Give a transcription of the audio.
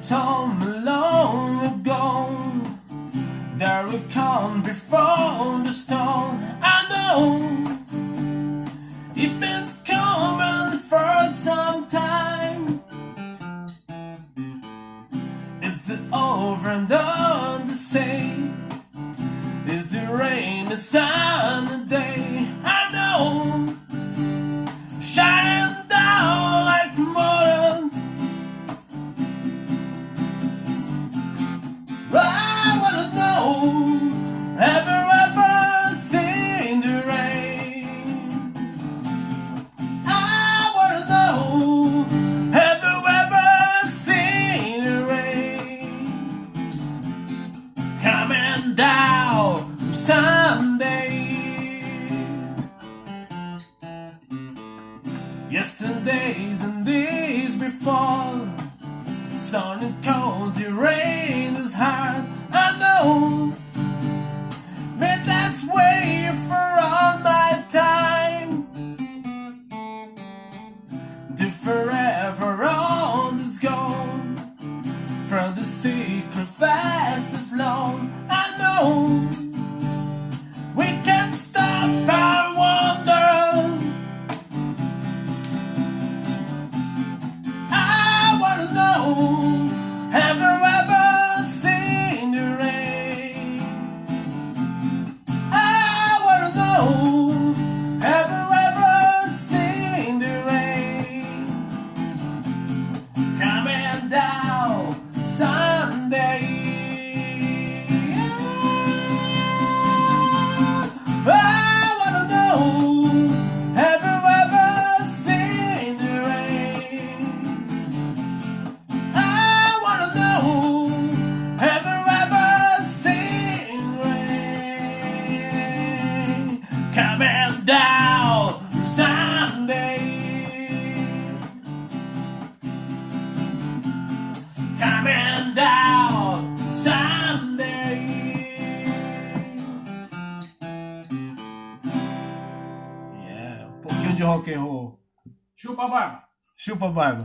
Someone told me long ago there will come before the storm. I know if it's coming for some time, it's the over and on the same. It's the rain, the sun, the day. I know, shining down like the morning. I wanna know, have you ever seen the rain? I wanna know, have you ever seen the rain coming down someday? Yesterday's and days before, sun and cold, the rain is hard. I know, but that's way for all my time. The forever on is gone, from the secret fast as long. I know, we can't stop our wonder. I wanna know, have you ever seen the rain? I wanna know, have you ever seen the rain coming down someday? I wanna know, have you ever seen the rain? I wanna know, have you ever seen rain coming down someday? Coming down someday. Yeah, um pouquinho de rock and roll. Chupa a barba. Chupa a barba.